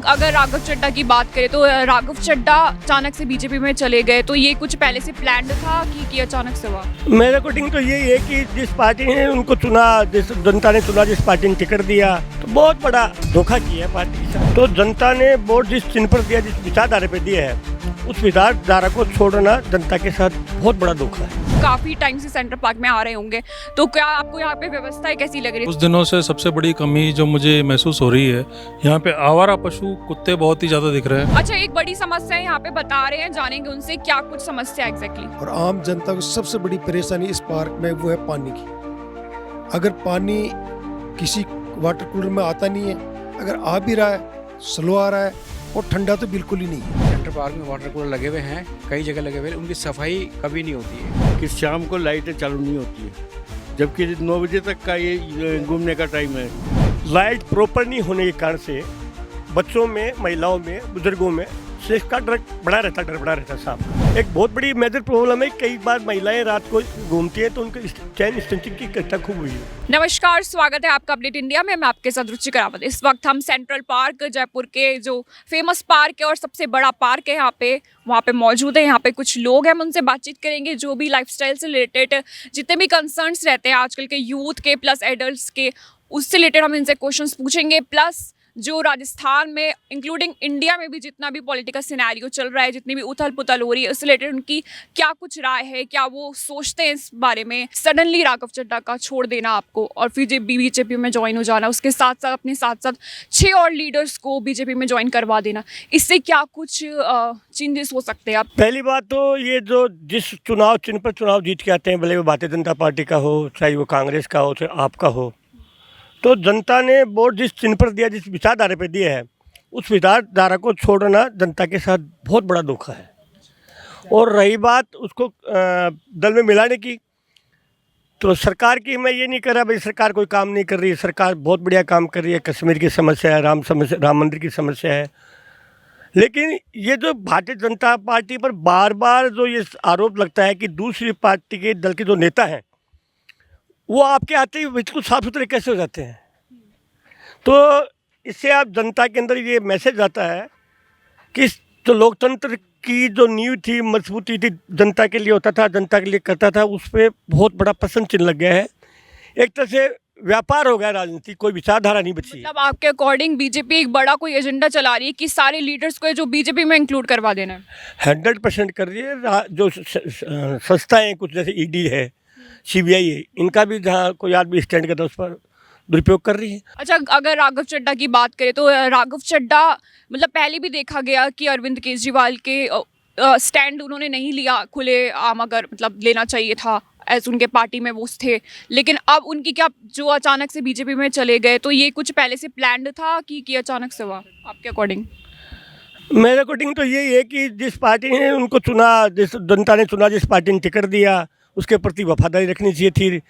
अगर राघव चड्ढा की बात करें तो राघव चड्ढा अचानक से बीजेपी में चले गए, तो ये कुछ पहले से प्लान्ड था कि अचानक से हुआ? मेरे अकॉर्डिंग तो यही है कि जिस पार्टी ने उनको चुना, जिस जनता ने चुना, जिस पार्टी ने टिकट दिया, तो बहुत बड़ा धोखा किया है पार्टी के साथ। तो जनता ने वोट जिस चिन्ह पर दिया, जिस विचारधारा पे दिया है, उस विचारधारा को छोड़ना जनता के साथ बहुत बड़ा धोखा है। काफी टाइम से सेंट्रल पार्क में आ रहे होंगे, तो क्या आपको यहाँ पे व्यवस्थाएं कैसी लग रही है? कुछ दिनों से सबसे बड़ी कमी जो मुझे महसूस हो रही है, यहाँ पे आवारा पशु कुत्ते बहुत ही ज्यादा दिख रहे हैं। अच्छा, एक बड़ी समस्या यहाँ पे बता रहे हैं, जानेंगे उनसे क्या कुछ समस्या एग्जैक्टली। और आम जनता को सबसे बड़ी परेशानी इस पार्क में वो है पानी की। अगर पानी किसी वाटर कूलर में आता नहीं है, अगर आ भी रहा है स्लो आ रहा है, और ठंडा तो बिल्कुल ही नहीं है। सेंट्रल पार्क में वाटर कूलर लगे हुए हैं, कई जगह लगे हुए हैं, उनकी सफाई कभी नहीं होती है। कि शाम को लाइटें चालू नहीं होती है, जबकि 9 बजे तक का ये घूमने का टाइम है। लाइट प्रॉपर नहीं होने के कारण से बच्चों में, महिलाओं में, बुजुर्गों में सेक्स का डर बढ़ा रहता है साहब। एक बहुत बड़ी मेजर प्रॉब्लम है, कई बार महिलाएं रात को घूमती हैं तो उनके चैन स्टिचिंग की घटना खूब हुई है। नमस्कार, स्वागत है आपका अपडेट इंडिया में। मैं आपके साथ रुचि करावत। इस वक्त हम सेंट्रल पार्क, जयपुर के जो फेमस पार्क है और सबसे बड़ा पार्क है वहाँ पे मौजूद है। यहाँ पे कुछ लोग हैं, हम उनसे बातचीत करेंगे, जो भी लाइफस्टाइल से रिलेटेड जितने भी कंसर्न्स रहते हैं आजकल के यूथ के प्लस एडल्ट्स के, उससे रिलेटेड हम इनसे क्वेश्चंस पूछेंगे। प्लस जो राजस्थान में इंक्लूडिंग इंडिया में भी जितना भी पॉलिटिकल सिनेरियो चल रहा है, जितनी भी उथल पुथल हो रही है, उससे रिलेटेड उनकी क्या कुछ राय है, क्या वो सोचते हैं इस बारे में। सडनली राघव चड्ढा का छोड़ देना आपको और फिर बीजेपी में ज्वाइन हो जाना, उसके साथ साथ अपने साथ साथ 6 और लीडर्स को बीजेपी में ज्वाइन करवा देना, इससे क्या कुछ चेंजेस हो सकते हैं? आप पहली बात तो ये जो जिस चुनाव चिन्ह पर चुनाव जीत के आते हैं, भले वो भारतीय जनता पार्टी का हो, चाहे वो कांग्रेस का हो, चाहे आपका हो, तो जनता ने वोट जिस चिन्ह पर दिया, जिस विचारधारा पे दिया है, उस विचारधारा को छोड़ना जनता के साथ बहुत बड़ा धोखा है। और रही बात उसको दल में मिलाने की, तो सरकार की मैं ये नहीं कर रहा भाई सरकार कोई काम नहीं कर रही है, सरकार बहुत बढ़िया काम कर रही है। कश्मीर की समस्या है, राम मंदिर की समस्या है, लेकिन ये जो भारतीय जनता पार्टी पर बार बार जो ये आरोप लगता है कि दूसरी पार्टी के दल के जो नेता हैं वो आपके आते ही बिल्कुल साफ सुथरे कैसे हो जाते हैं। तो इससे आप जनता के अंदर ये मैसेज आता है कि जो लोकतंत्र की जो नींव थी, मजबूती थी, जनता के लिए होता था, जनता के लिए करता था, उस पर बहुत बड़ा प्रश्न चिन्ह लग गया है। एक तरह से व्यापार हो गया राजनीति, कोई विचारधारा नहीं बची। मतलब आपके अकॉर्डिंग बीजेपी एक बड़ा कोई एजेंडा चला रही है कि सारे लीडर्स को जो बीजेपी में इंक्लूड करवा देना है? 100% कर रही है। जो संस्थाएँ कुछ जैसे ईडी है, सीबीआई है, इनका भी जहाँ कोई आदमी स्टैंड करता है उस पर दुरुपयोग कर रही है। अच्छा, अगर राघव चड्ढा की बात करें तो राघव चड्ढा मतलब पहले भी देखा गया कि अरविंद केजरीवाल के स्टैंड उन्होंने नहीं लिया खुले आम, अगर मतलब लेना चाहिए था, एज उनके पार्टी में वो थे, लेकिन अब उनकी क्या जो अचानक से बीजेपी में चले गए, तो ये कुछ पहले से प्लान्ड था कि अचानक से हुआ आपके अकॉर्डिंग? मेरे अकॉर्डिंग तो यही है कि जिस पार्टी ने उनको चुना, जिस जनता ने चुना, जिस पार्टी ने टिकट दिया, उसके प्रति वफादारी रखनी चाहिए थी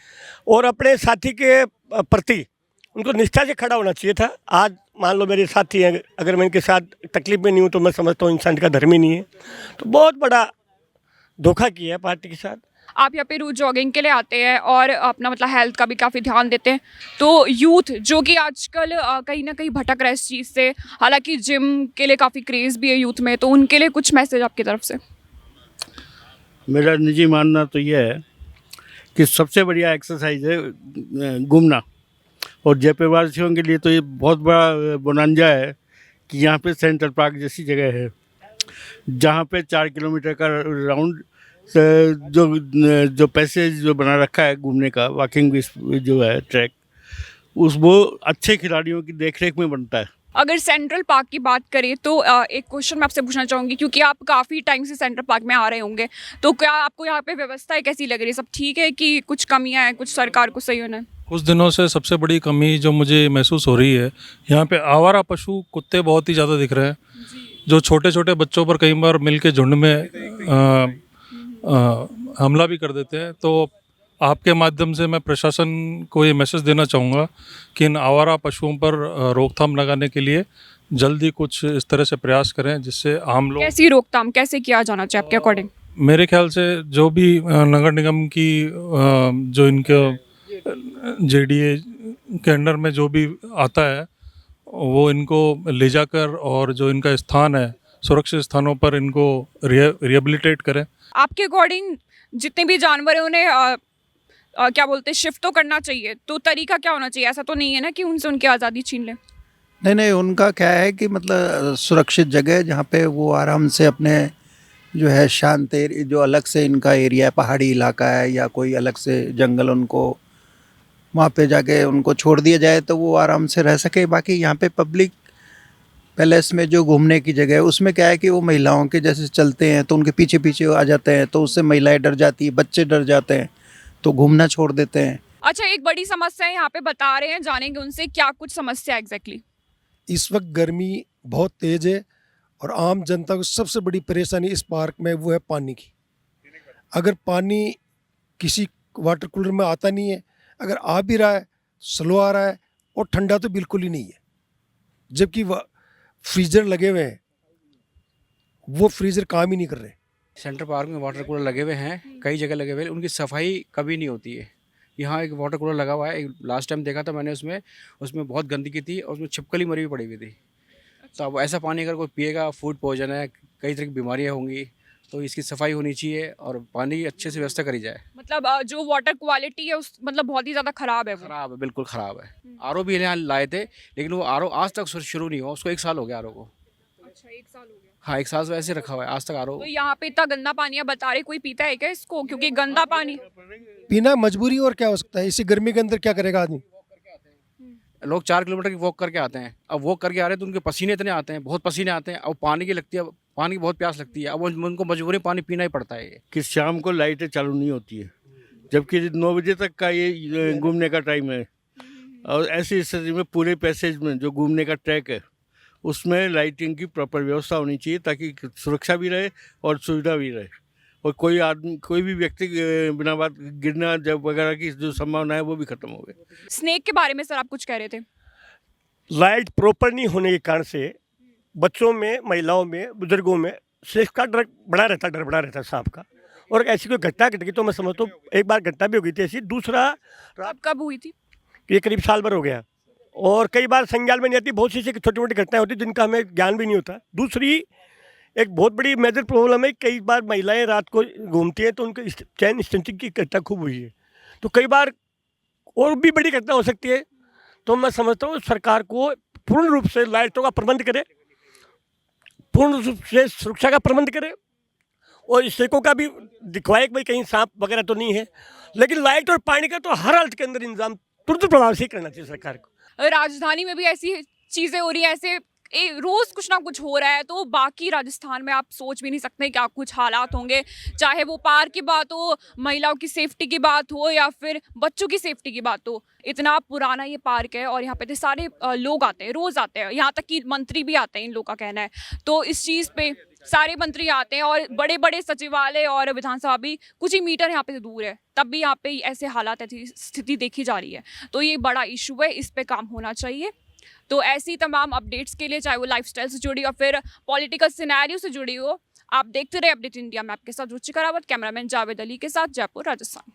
और अपने साथी के प्रति उनको निष्ठा से खड़ा होना चाहिए था। आज मान लो मेरे साथी हैं, अगर मैं इनके साथ तकलीफ में नहीं हूँ तो मैं समझता हूँ इंसान का धर्म ही नहीं है। तो बहुत बड़ा धोखा किया है पार्टी के साथ। आप यहाँ पे रोज जॉगिंग के लिए आते हैं और अपना मतलब हेल्थ का भी काफ़ी ध्यान देते हैं, तो यूथ जो कि आजकल कहीं ना कहीं भटक रहा है इस चीज़ से, हालांकि जिम के लिए काफ़ी क्रेज़ भी है यूथ में, तो उनके लिए कुछ मैसेज आपकी तरफ से? मेरा निजी मानना तो यह है कि सबसे बढ़िया एक्सरसाइज है घूमना, और जयपुर वासियों के लिए तो ये बहुत बड़ा बोनांजा है कि यहाँ पे सेंट्रल पार्क जैसी जगह है, जहाँ पे 4 किलोमीटर का राउंड जो पैसेज जो बना रखा है घूमने का, वॉकिंग जो है ट्रैक, वो अच्छे खिलाड़ियों की देखरेख में बनता है। अगर सेंट्रल पार्क की बात करें तो एक क्वेश्चन मैं आपसे पूछना चाहूँगी, क्योंकि आप काफ़ी टाइम से सेंट्रल पार्क में आ रहे होंगे, तो क्या आपको यहाँ पे व्यवस्थाएं कैसी लग रही है? सब ठीक है कि कुछ कमियाँ हैं, कुछ सरकार को सही होना है? कुछ दिनों से सबसे बड़ी कमी जो मुझे महसूस हो रही है, यहाँ पे आवारा पशु कुत्ते बहुत ही ज़्यादा दिख रहे हैं, जो छोटे छोटे बच्चों पर कई बार मिल के झुंड में हमला भी कर देते हैं। तो आपके माध्यम से मैं प्रशासन को ये मैसेज देना चाहूँगा कि इन आवारा पशुओं पर रोकथाम लगाने के लिए जल्दी कुछ इस तरह से प्रयास करें जिससे आम लोग। कैसी रोकथाम कैसे किया जाना चाहिए आपके अकॉर्डिंग? मेरे ख्याल से जो भी नगर निगम की जो इनके जेडीए के अंडर में जो भी आता है वो इनको ले जाकर और जो इनका स्थान है सुरक्षित स्थानों पर इनको रिहेबिलिटेट करें। आपके अकॉर्डिंग जितने भी जानवर हैं उन्हें क्या बोलते हैं शिफ्ट तो करना चाहिए, तो तरीका क्या होना चाहिए? ऐसा तो नहीं है ना कि उनसे उनकी आज़ादी छीन लें। नहीं नहीं, उनका क्या है कि मतलब सुरक्षित जगह जहाँ पे वो आराम से अपने जो है शांत जो अलग से इनका एरिया है, पहाड़ी इलाका है या कोई अलग से जंगल, उनको वहाँ पे जाके उनको छोड़ दिया जाए तो वो आराम से रह सके। बाकी यहाँ पे पब्लिक पैलेस में जो घूमने की जगह है उसमें क्या है कि वो महिलाओं के जैसे चलते हैं तो उनके पीछे पीछे आ जाते हैं, तो उससे महिलाएं डर जाती है, बच्चे डर जाते हैं, तो घूमना छोड़ देते हैं। अच्छा, एक बड़ी समस्या यहाँ पे बता रहे हैं, जानेंगे उनसे क्या कुछ समस्या एग्जैक्टली। इस वक्त गर्मी बहुत तेज़ है और आम जनता को सबसे बड़ी परेशानी इस पार्क में वो है पानी की। अगर पानी किसी वाटर कूलर में आता नहीं है, अगर आ भी रहा है स्लो आ रहा है और ठंडा तो बिल्कुल ही नहीं है। जबकि फ्रीजर लगे हुए हैं, वो फ्रीजर काम ही नहीं कर रहे। सेंट्रल पार्क में वाटर कूलर लगे हुए हैं, कई जगह लगे हुए हैं, उनकी सफाई कभी नहीं होती है। यहाँ एक वाटर कूलर लगा हुआ है, एक लास्ट टाइम देखा था मैंने, उसमें बहुत गंदगी थी और उसमें छिपकली मरी हुई पड़ी हुई थी। तो अब ऐसा पानी अगर कोई पिएगा, फूड पॉइजन है, कई तरह की बीमारियाँ होंगी, तो इसकी सफाई होनी चाहिए और पानी की अच्छे से व्यवस्था करी जाए। मतलब जो वाटर क्वालिटी है उस मतलब बहुत ही ज़्यादा ख़राब है वो। ख़राब है, बिल्कुल ख़राब है। आरओ भी यहाँ लाए थे, लेकिन वो आरओ आज तक शुरू नहीं हुआ, उसको 1 साल हो गया आरओ को। अच्छा, 1 साल हो गया। हाँ, 1 साल से वैसे रखा हुआ है, आज तक आरओ। तो यहाँ पे इतना गंदा पानी है, बता रहे कोई पीता है क्या इसको? क्योंकि गंदा पानी पीना मजबूरी और क्या हो सकता है, इसी गर्मी के अंदर क्या करेगा आदमी। लोग 4 किलोमीटर की वॉक करके आते हैं। अब वॉक करके आ रहे हैं तो उनके पसीने इतने आते हैं, बहुत पसीने आते हैं। अब पानी की लगती है, पानी की बहुत प्यास लगती है, अब उनको मजबूरी पानी पीना ही पड़ता है। ये कि शाम को लाइटें चालू नहीं होती है, जबकि 9 बजे तक का ये घूमने का टाइम है। और ऐसी स्थिति में पूरे पैसेज में जो घूमने का ट्रैक है उसमें लाइटिंग की प्रॉपर व्यवस्था होनी चाहिए, ताकि सुरक्षा भी रहे और सुविधा भी रहे, और कोई भी व्यक्ति बिना बात गिरना जब वगैरह की जो संभावना है वो भी खत्म हो गई। स्नेक के बारे में सर आप कुछ कह रहे थे। लाइट प्रॉपर नहीं होने के कारण से बच्चों में, महिलाओं में, बुजुर्गों में स्नेक का डर बड़ा रहता है सांप का। और ऐसी कोई घटना घट गई तो मैं समझता हूँ एक बार घटना भी हो गई थी ऐसी। दूसरा, अब कब हुई थी? ये करीब साल भर हो गया और कई बार संज्ञान में नहीं आती, बहुत सी ऐसी छोटी मोटी घटनाएं होती जिनका हमें ज्ञान भी नहीं होता। दूसरी एक बहुत बड़ी मेजर प्रॉब्लम है, कई बार महिलाएं रात को घूमती हैं तो उनके चैन स्नेचिंग की घटना खूब हुई है। तो कई बार और भी बड़ी घटना हो सकती है। तो मैं समझता हूँ सरकार को पूर्ण रूप से लाइटों का प्रबंध करे, पूर्ण रूप से सुरक्षा का प्रबंध करे और स्नेकों का भी दिखवाए कि भाई कहीं सांप वगैरह तो नहीं है। लेकिन लाइट और पानी का तो हर हालत के अंदर इंतजाम तुरंत प्रभाव से करना चाहिए सरकार को। राजधानी में भी ऐसी चीज़ें हो रही हैं, ऐसे रोज़ कुछ ना कुछ हो रहा है, तो बाकी राजस्थान में आप सोच भी नहीं सकते क्या कुछ हालात होंगे। चाहे वो पार्क की बात हो, महिलाओं की सेफ्टी की बात हो या फिर बच्चों की सेफ्टी की बात हो। इतना पुराना ये पार्क है और यहाँ पे तो सारे लोग आते हैं, रोज़ आते हैं, यहाँ तक कि मंत्री भी आते हैं, इन लोगों का कहना है। तो इस चीज़ पे सारे मंत्री आते हैं और बड़े बड़े सचिवालय और विधानसभा भी कुछ ही मीटर यहाँ पे से दूर है, तब भी यहाँ पे ऐसे हालात, ऐसी स्थिति देखी जा रही है। तो ये बड़ा इशू है, इस पे काम होना चाहिए। तो ऐसी तमाम अपडेट्स के लिए, चाहे वो लाइफस्टाइल से जुड़ी या फिर पॉलिटिकल सिनेरियो से जुड़ी हो, आप देखते रहे अपडेट इंडिया में। आपके साथ रुचिका रावत, कैमरामैन जावेद अली के साथ, जयपुर, राजस्थान।